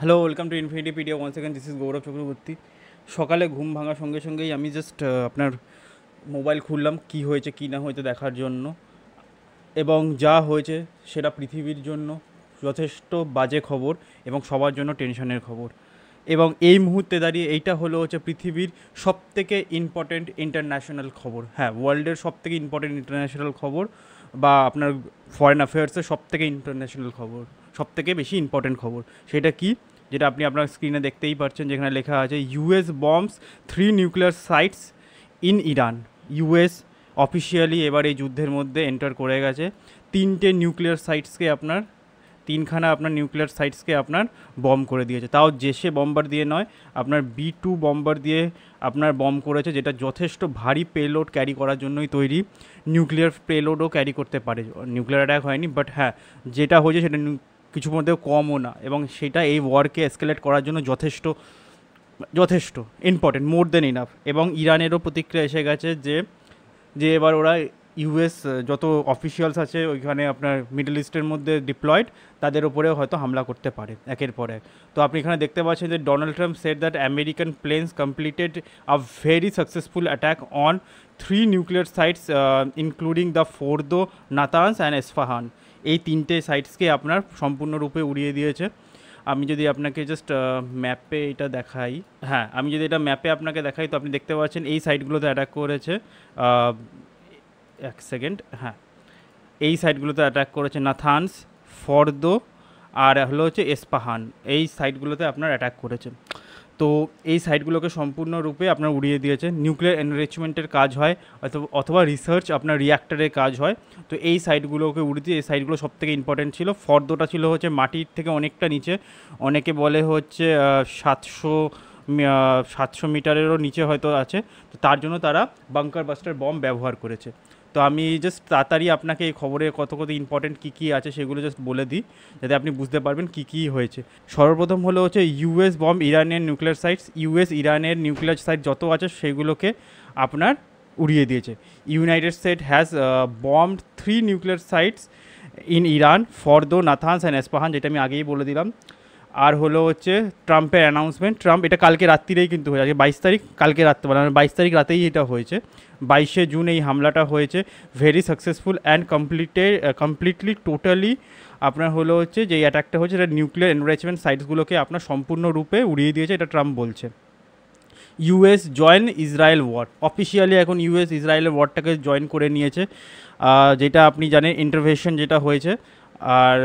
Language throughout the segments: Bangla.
Hello, welcome to Infinitipedia. One second, this is Gaurav Chakraborty. সকালে ঘুম ভাঙার সঙ্গে সঙ্গেই আমি জাস্ট আপনার মোবাইল খুললাম কী হয়েছে কী না হয়েছে দেখার জন্য, এবং যা হয়েছে সেটা পৃথিবীর জন্য যথেষ্ট বাজে খবর এবং সবার জন্য টেনশনের খবর। এবং এই মুহূর্তে দাঁড়িয়ে এইটা হচ্ছে পৃথিবীর সবথেকে ইম্পর্ট্যান্ট ইন্টারন্যাশনাল খবর। হ্যাঁ, ওয়ার্ল্ডের সবথেকে ইম্পর্ট্যান্ট ইন্টারন্যাশনাল খবর, বা আপনার ফরেন অ্যাফেয়ার্সের সবথেকে ইন্টারন্যাশনাল খবর, সবথেকে বেশি ইম্পর্ট্যান্ট খবর। সেটা কি? যেটা আপনি আপনার স্ক্রিনে দেখতেই পাচ্ছেন, যেখানে লেখা আছে US bombs 3 nuclear sites in Iran. US officially এবার এই যুদ্ধের মধ্যে এন্টার করে গেছে। তিনখানা আপনার নিউক্লিয়ার সাইটসকে আপনার বম্ব করে দিয়েছে। তাও জেসে বম্বার দিয়ে নয়, আপনার B2 বম্বার দিয়ে আপনার বম্ব করেছে, যেটা যথেষ্ট ভারী পেলোড ক্যারি করার জন্যই তৈরি। নিউক্লিয়ার পেলোডও ক্যারি করতে পারে, নিউক্লিয়ার অ্যাটাক হয়নি, বাট হ্যাঁ যেটা হয়েছে সেটা কিছুর মধ্যেও কমও না, এবং সেটা এই ওয়ারকে এসকেলেট করার জন্য যথেষ্ট যথেষ্ট ইম্পর্টেন্ট, মোর দেন ইনাফ। এবং ইরানেরও প্রতিক্রিয়া এসে গেছে যে যে এবার ওরা ইউএস যত অফিসিয়ালস আছে ওইখানে আপনার মিডল ইস্টের মধ্যে ডিপ্লয়েড, তাদের ওপরেও হয়তো হামলা করতে পারে একের পর এক। তো আপনি এখানে দেখতে পাচ্ছেন যে Donald Trump said that American planes completed a very successful attack on 3 nuclear sites including the Fordow, Natanz and Isfahan. এই তিনটে সাইটসকে আপনার সম্পূর্ণরূপে উড়িয়ে দিয়েছে। আমি যদি আপনাকে জাস্ট ম্যাপে এটা দেখাই, হ্যাঁ আমি যদি এটা ম্যাপে আপনাকে দেখাই, তো আপনি দেখতে পাচ্ছেন এই সাইটগুলোতে অ্যাটাক করেছে। এক সেকেন্ড, হ্যাঁ এই সাইটগুলোতে অ্যাটাক করেছে নাথানস, ফর্দো আর হচ্ছে এসপাহান। এই সাইটগুলোতে আপনার অ্যাটাক করেছে। তো এই সাইটগুলোকে সম্পূর্ণরূপে আপনার উড়িয়ে দিয়েছে। নিউক্লিয়ার এনরিচমেন্টের কাজ হয়, অথবা রিসার্চ আপনার রিয়াক্টারের কাজ হয়। তো এই সাইটগুলোকে উড়িয়ে দিয়ে, এই সাইটগুলো সবথেকে ইম্পর্টেন্ট ছিল। ফর্দোটা ছিল মাটির থেকে অনেকটা নিচে, অনেকে বলে 700 মিটারেরও নিচে হয়তো আছে। তো তার জন্য তারা বাঙ্কার বাস্টার বম্ব ব্যবহার করেছে। তো আমি জাস্ট তাড়াতাড়ি আপনাকে এই খবরে কত কত ইম্পর্টেন্ট কী আছে সেগুলো জাস্ট বলে দিই, যাতে আপনি বুঝতে পারবেন কী হয়েছে। সর্বপ্রথম ইউএস বম্ব ইরানের নিউক্লিয়ার সাইটস। ইউএস ইরানের নিউক্লিয়ার সাইট যত আছে সেগুলোকে আপনার উড়িয়ে দিয়েছে। United State has bombed 3 nuclear sites in Iran, Fordow, Natanz and Isfahan, যেটা আমি আগেই বলে দিলাম। আর ট্রাম্পের অ্যানাউন্সমেন্ট। ট্রাম্প এটা কালকে রাত্রিরেই কিন্তু হয়েছে, আজকে 22 তারিখ, কালকে রাত্রে 22 তারিখ রাতেই এটা হয়েছে। 22শে জুন এই হামলাটা হয়েছে। Very successful and completely totally আপনার যে অ্যাটাকটা হয়েছে এটা নিউক্লিয়ার এনরিচমেন্ট সাইটসগুলোকে আপনার সম্পূর্ণরূপে উড়িয়ে দিয়েছে, এটা ট্রাম্প বলছে। US join Israel war. Officially এখন ইউএস ইসরায়েলের ওয়ারটাকে জয়েন করে নিয়েছে, যেটা আপনি জানেন ইন্টারভেনশন যেটা হয়েছে। আর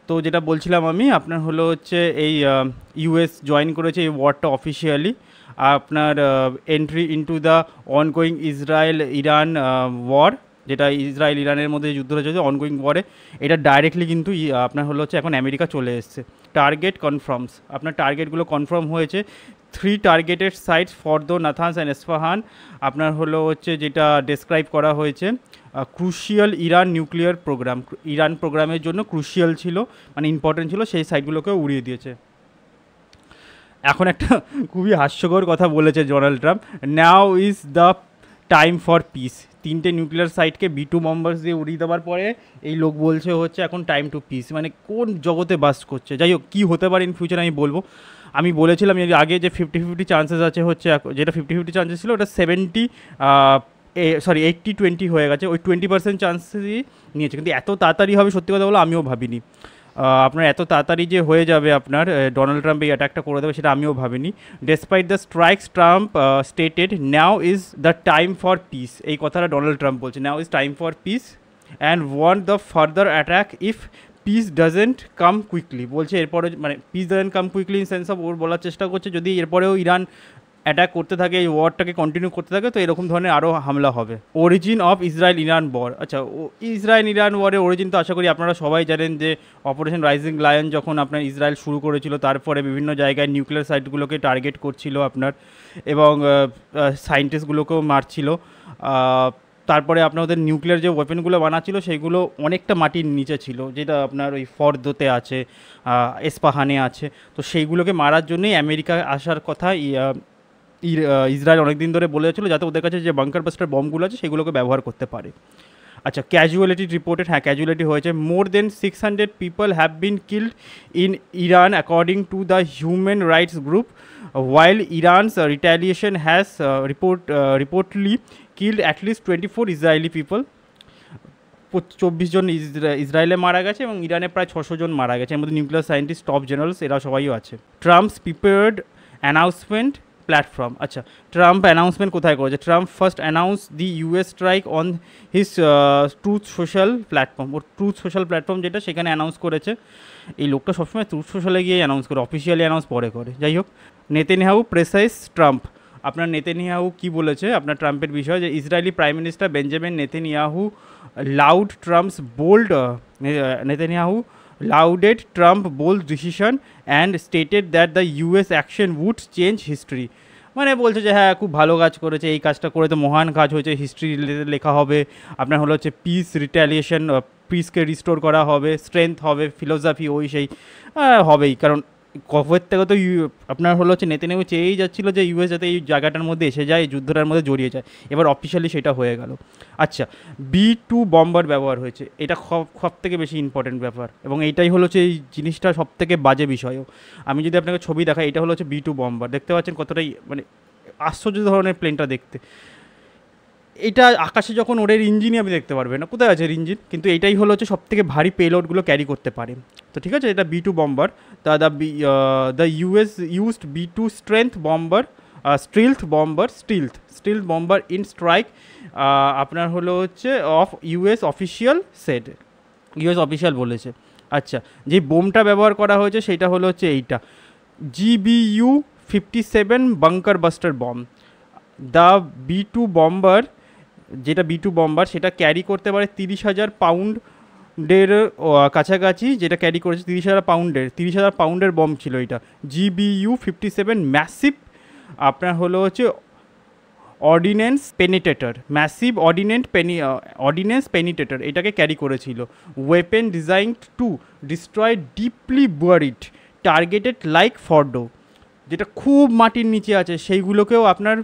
তো যেটা বলছিলাম আমি, আপনার এই ইউএস জয়েন করেছে এই ওয়ারটা অফিসিয়ালি। আপনার entry into the ongoing Israel Iran war, যেটা ইসরায়েল ইরানের মধ্যে যুদ্ধটা চলছে অনগোয়িং ওয়ারে, এটা ডাইরেক্টলি কিন্তু আপনার এখন আমেরিকা চলে এসছে। টার্গেট কনফার্মস, আপনার টার্গেটগুলো কনফার্ম হয়েছে। 3 targeted sites Fordow, Natanz and Isfahan আপনার যেটা ডেসক্রাইব করা হয়েছে crucial Iran nuclear program, Iran প্রোগ্রামের জন্য ক্রুশিয়াল ছিল, মানে ইম্পর্টেন্ট ছিল, সেই সাইটগুলোকেও উড়িয়ে দিয়েছে। এখন একটা খুবই হাস্যকর কথা বলেছে Donald Trump, now is the time for piece. 3টে নিউক্লিয়ার সাইটকে B2 বম্বার্স দিয়ে উড়িয়ে দেওয়ার পরে এই লোক বলছে এখন টাইম টু পিস। মানে কোন জগতে বাস করছে? যাই হোক, কী হতে পারে ইন ফিউচার আমি বলবো। আমি বলেছিলাম আগে যে 50-50 চান্সেস আছে, যেটা 50-50 চান্সেস ছিল ওটা 80-20 হয়ে গেছে। ওই 20% চান্সেসই নিয়েছে, কিন্তু এত তাড়াতাড়ি হবে সত্যি কথা বলো আমিও ভাবিনি। আপনার এত তাড়াতাড়ি যে হয়ে যাবে আপনার ডোনাল্ড ট্রাম্প এই অ্যাটাকটা করে দেবে, সেটা আমিও ভাবিনি। Despite the strikes, Trump stated now is the time for peace. এই কথাটা ডোনাল্ড ট্রাম্প বলছে, now is time for peace and want the further attack if peace doesn't come quickly. বলছে এরপরে, মানে peace doesn't come quickly in sense of, ওর বলার চেষ্টা করছে যদি এরপরেও ইরান অ্যাটাক করতে থাকে, এই ওয়ারটাকে কন্টিনিউ করতে থাকে, তো এরকম ধরনের আরও হামলা হবে। Origin of Israel Iran war. আচ্ছা, ইসরায়েল ইরান ওয়ারের অরিজিন তো আশা করি আপনারা সবাই জানেন, যে অপারেশন রাইজিং লায়ন যখন আপনার ইসরায়েল শুরু করেছিল, তারপরে বিভিন্ন জায়গায় নিউক্লিয়ার সাইটগুলোকে টার্গেট করছিল আপনার, এবং সায়েন্টিস্টগুলোকেও মারছিল। তারপরে আপনার ওদের নিউক্লিয়ার যে ওয়েপেনগুলো বানাচ্ছিল সেইগুলো অনেকটা মাটির নিচে ছিল, যেটা আপনার ওই ফর্দোতে আছে, এসপাহানে আছে। তো সেইগুলোকে মারার জন্যই আমেরিকা আসার কথা ইসরায়েল অনেক দিন ধরে বলেছিল, যাতে ওদের কাছে যে বাঙ্কার বাস্টার বমগুলো আছে সেগুলোকে ব্যবহার করতে পারে। আচ্ছা, ক্যাজুয়ালিটি রিপোর্টেড, হ্যাঁ ক্যাজুয়ালিটি হয়েছে। মোর দেন 600 people have been killed in Iran according to the human rights group, while Iran's retaliation has reportedly killed at least 24 Israeli people. 24 জন ইসরায়েলে মারা গেছে এবং ইরানে প্রায় 600 জন মারা গেছে, এর মধ্যে নিউক্লিয়ার সায়েন্টিস্ট, টপ জেনারেলস এরা সবাইও আছে। ট্রাম্পস প্রিপেয়ার্ড অ্যানাউন্সমেন্ট প্ল্যাটফর্ম, আচ্ছা ট্রাম্প অ্যানাউন্সমেন্ট কোথায় করেছে? Trump first announce the US strike on his truth social platform, or truth social platform যেটা, সেখানে অ্যানাউন্স করেছে। এই লোকটা সবসময় ট্রুথ সোশ্যালে গিয়ে অ্যানাউন্স করে, অফিসিয়ালি অ্যানাউন্স পরে করে। যাই হোক, নেতানিয়াহু প্রেসাইজ ট্রাম্প, আপনার নেতানিয়াহু কি বলেছে আপনার ট্রাম্পের বিষয়ে, যে Israeli prime minister Benjamin Netanyahu laud Trump's bold Netanyahu lauded Trump bold decision and stated that the US action would change history. মানে বলছে যে হ্যাঁ খুব ভালো কাজ করেছে, এই কাজটা করে তো মহান কাজ হয়েছে, হিস্ট্রি লেখা হবে, আপনার হলো হচ্ছে পিস রিট্যালিয়েশন, পিসকে রিস্টোর করা হবে, স্ট্রেংথ হবে, ফিলোসফি ওই সেই হবেই, কারণ কবের থেকে তো আপনার হলো হচ্ছে নেতানিয়াহু চেয়েই যাচ্ছিল যে ইউএস যাতে এই জায়গাটার মধ্যে এসে যায়, এই যুদ্ধটার মধ্যে জড়িয়ে যায়, এবার অফিসিয়ালি সেটা হয়ে গেল। আচ্ছা, B2 বম্বার ব্যবহার হয়েছে, এটা সব থেকে বেশি ইম্পর্টেন্ট ব্যাপার, এবং এইটাই হলো হচ্ছে এই জিনিসটা সব থেকে বাজে বিষয়ও। আমি যদি আপনাকে ছবি দেখাই, এটা হলো হচ্ছে B2 বম্বার, দেখতে পাচ্ছেন কতটাই মানে আশ্চর্য ধরনের প্লেনটা দেখতে। এটা আকাশে যখন ওড়ের ইঞ্জিনই আপনি দেখতে পারবেন না, কোথায় আছে ইঞ্জিন, কিন্তু এটাই হলো হচ্ছে সব থেকে ভারী পেলোডগুলো ক্যারি করতে পারে। তো ঠিক আছে, এটা B2 bomber. The US used B2 strength bomber stealth bomber in strike, আপনার হলো হচ্ছে US official said, US official বলেছে। আচ্ছা, যে বোমটা ব্যবহার করা হয়েছে সেটা হলো হচ্ছে এইটা, GBU-57 bunker buster bomb. The B2 bomber, যেটা B2 বম্বার সেটা ক্যারি করতে পারে 30,000 পাউন্ডের কাছাকাছি, যেটা ক্যারি করেছে 30,000 পাউন্ডের বম ছিল এটা। GBU-57 ম্যাসিভ আপনার হলো হচ্ছে ordnance penetrator, massive ordnance penetrator এটাকে ক্যারি করেছিল। Weapon designed to destroy deeply buried targeted like Fordow, যেটা খুব মাটির নিচে আছে সেইগুলোকেও আপনার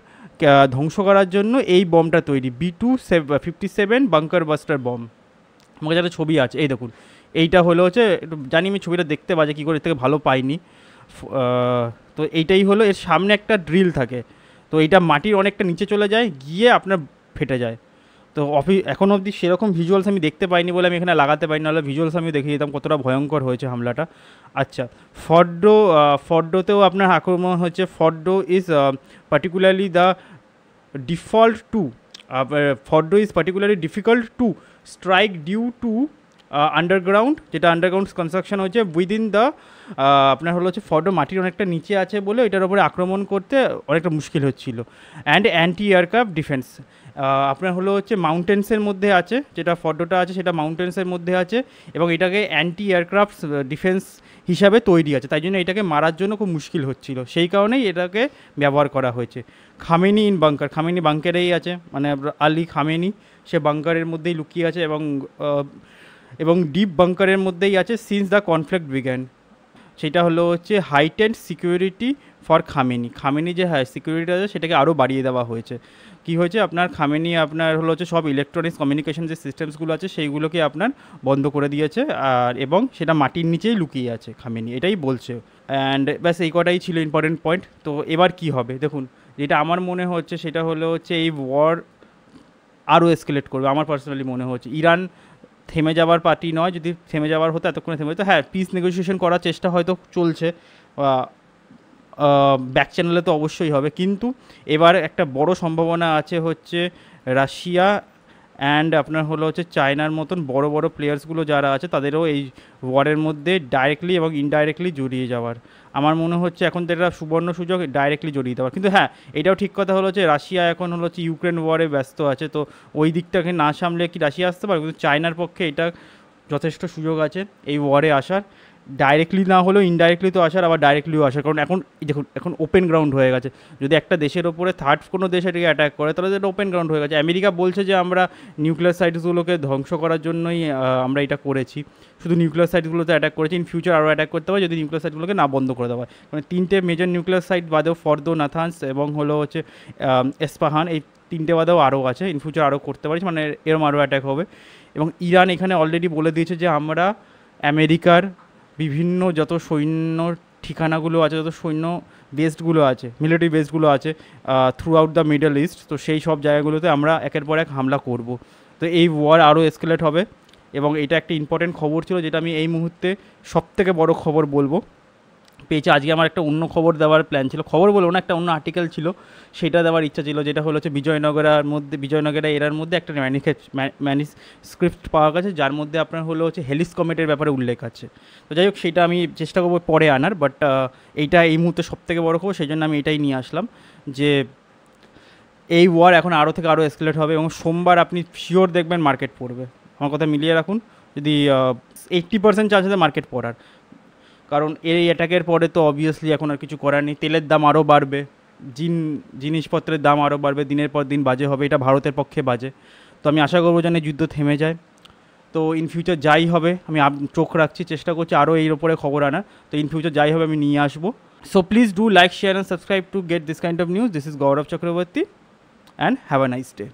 ধ্বংস করার জন্য এই বমটা তৈরি, B2-57 বাঙ্কার বাস্টার বম। আমার কাছে একটা ছবি আছে, এই দেখুন, এইটা হলো হচ্ছে, জানি আমি ছবিটা দেখতে বাজে কী করে, এর থেকে ভালো পাইনি। তো এইটাই হলো, এর সামনে একটা ড্রিল থাকে, তো এইটা মাটির অনেকটা নিচে চলে যায়, গিয়ে আপনার ফেটে যায়। তো এখন অবধি সেরকম ভিজুয়ালস আমি দেখতে পাইনি বলে আমি এখানে লাগাতে পারি, নাহলে ভিজুয়ালস আমি দেখিয়ে দিতাম কতটা ভয়ঙ্কর হয়েছে হামলাটা। আচ্ছা, ফর্ডোতেও আপনার আক্রমণ হচ্ছে। Fordow is particularly the default to Fordow is particularly difficult to strike due to underground, যেটা আন্ডারগ্রাউন্ড কনস্ট্রাকশন হচ্ছে উইদিন দ্য আপনার হলো হচ্ছে ফর্ডো মাটির অনেকটা নিচে আছে বলে এটার উপরে আক্রমণ করতে অনেকটা মুশকিল হচ্ছিল। অ্যান্ড অ্যান্টি এয়ারক্রাফট ডিফেন্স, আপনার হলো হচ্ছে মাউন্টেন্সের মধ্যে আছে, যেটা ফর্ডোটা আছে সেটা মাউন্টেন্সের মধ্যে আছে, এবং এটাকে অ্যান্টি এয়ারক্রাফট ডিফেন্স হিসাবে তৈরি আছে, তাই জন্য এটাকে মারার জন্য খুব মুশকিল হচ্ছিল, সেই কারণেই এটাকে ব্যবহার করা হয়েছে। খামেনি ইন বাঙ্কার, খামেনি বাঙ্কারেই আছে, মানে আলী খামেনি সে বাঙ্কারের মধ্যেই লুকিয়ে আছে, এবং ডিপ বাঙ্কারের মধ্যেই আছে সিন্স দ্য কনফ্লিক্ট বিগ্যান। সেটা হলো হচ্ছে হাইটেন্ড সিকিউরিটি ফর খামেনি যে সিকিউরিটি আছে সেটাকে আরও বাড়িয়ে দেওয়া হয়েছে। কি হয়েছে আপনার খামেনি আপনার হলো হচ্ছে সব ইলেকট্রনিক্স কমিউনিকেশন যে সিস্টেমসগুলো আছে সেইগুলোকে আপনার বন্ধ করে দিয়েছে, আর এবং সেটা মাটির নিচেই লুকিয়ে আছে খামেনি, এটাই বলছে। অ্যান্ড ব্যাস এই কটাই ছিল ইম্পর্টেন্ট পয়েন্ট। তো এবার কি হবে দেখুন, যেটা আমার মনে হচ্ছে সেটা হলো হচ্ছে এই ওয়ার আরও এসকেলেট করবে, আমার পার্সোনালি মনে হচ্ছে। ইরান থেমে যাওয়ার পার্টি নয়, যদি থেমে যাওয়ার হতো এতক্ষণে থেমে যেত। হ্যাঁ, পিস নেগোসিয়েশন করার চেষ্টা হয়তো চলছে, ব্যাক চ্যানেলে তো অবশ্যই হবে, কিন্তু এবার একটা বড় সম্ভাবনা আছে হচ্ছে রাশিয়া অ্যান্ড আপনার হলো হচ্ছে চায়নার মতন বড় বড় প্লেয়ার্সগুলো যারা আছে তাদেরও এই ওয়ারের মধ্যে ডাইরেক্টলি এবং ইনডাইরেক্টলি জড়িয়ে যাওয়ার। আমার মনে হচ্ছে এখন তো এটা সুবর্ণ সুযোগ ডাইরেক্টলি জড়িয়ে দেওয়ার। কিন্তু হ্যাঁ, এটাও ঠিক কথা হলো যে রাশিয়া এখন হলো হচ্ছে ইউক্রেন ওয়ারে ব্যস্ত আছে, তো ওই দিকটাকে না সামলে কি রাশিয়া আসতে পারে, কিন্তু চায়নার পক্ষে এটা যথেষ্ট সুযোগ আছে এই ওয়ারে আসার, ডাইরেক্টলি না হলেও ইনডাইরেক্টলি তো আসার, আবার ডাইরেক্টলিও আসার। কারণ এখন দেখুন, এখন ওপেন গ্রাউন্ড হয়ে গেছে, যদি একটা দেশের ওপরে থার্ড কোনো দেশ এটাকে অ্যাটাক করে তাহলে এটা ওপেন গ্রাউন্ড হয়ে গেছে। আমেরিকা বলছে যে আমরা নিউক্লিয়ার সাইটসগুলোকে ধ্বংস করার জন্যই আমরা এটা করেছি, শুধু নিউক্লিয়ার সাইটগুলোতে অ্যাটাক করেছি, ইন ফিউচার আরও অ্যাটাক করতে হবে যদি নিউক্লিয়ার সাইটগুলোকে না বন্ধ করে দেওয়া হয়। মানে 3টে মেজর নিউক্লিয়ার সাইট বাদেও ফর্দো, নাথানস এবং হলো হচ্ছে এসপাহান, এই 3টে বাদেও আরও আছে, ইন ফিউচার আরও করতে পারিস, মানে এরম আরও অ্যাটাক হবে। এবং ইরান এখানে অলরেডি বলে দিয়েছে যে আমরা আমেরিকার বিভিন্ন যত সৈন্য ঠিকানাগুলো আছে, যত সৈন্য বেসগুলো আছে, মিলিটারি বেসগুলো আছে through out the middle east, তো সেই সব জায়গাগুলোতে আমরা একের পর এক হামলা করব। তো এই ওয়ার আরও এসকেলেট হবে। এবং এটা একটা ইম্পর্টেন্ট খবর ছিল যেটা আমি এই মুহূর্তে সবথেকে বড় খবর বলবো পেয়েছি। আজকে আমার একটা অন্য খবর দেওয়ার প্ল্যান ছিল, খবর বলবো না, একটা অন্য আর্টিকেল ছিল, সেটা দেওয়ার ইচ্ছা ছিল, যেটা হলো হচ্ছে বিজয়নগরা এরার মধ্যে একটা ম্যানিস্ক্রিপ্ট পাওয়া গেছে, যার মধ্যে আপনার হলো হচ্ছে হেলিস কমেটের ব্যাপারে উল্লেখ আছে। তো যাই হোক, সেটা আমি চেষ্টা করবো পরে আনার, বাট এইটা এই মুহূর্তে সবথেকে বড় খবর, সেই জন্য আমি এটাই নিয়ে আসলাম যে এই ওয়ার এখন আরও থেকে আরও এসকেলেট হবে। এবং সোমবার আপনি শিওর দেখবেন মার্কেট পড়বে, আমার কথা মিলিয়ে রাখুন, যদি 80% চান্স আছে মার্কেট পড়ার। কারণ এই অ্যাটাকের পরে তো অবভিয়াসলি এখন আর কিছু করার নেই, তেলের দাম আরও বাড়বে, জিনিসপত্রের দাম আরও বাড়বে, দিনের পর দিন বাজে হবে, এটা ভারতের পক্ষে বাজে। তো আমি আশা করবো যেন যুদ্ধ থেমে যায়। তো ইন ফিউচার যাই হবে আমি চোখ রাখছি, চেষ্টা করছি আরও এর ওপরে খবর আনার। তো ইন ফিউচার যাই হবে আমি নিয়ে আসবো। So please do like, share and subscribe to get this kind of news. This is Gaurav Chakraborty and have a nice day.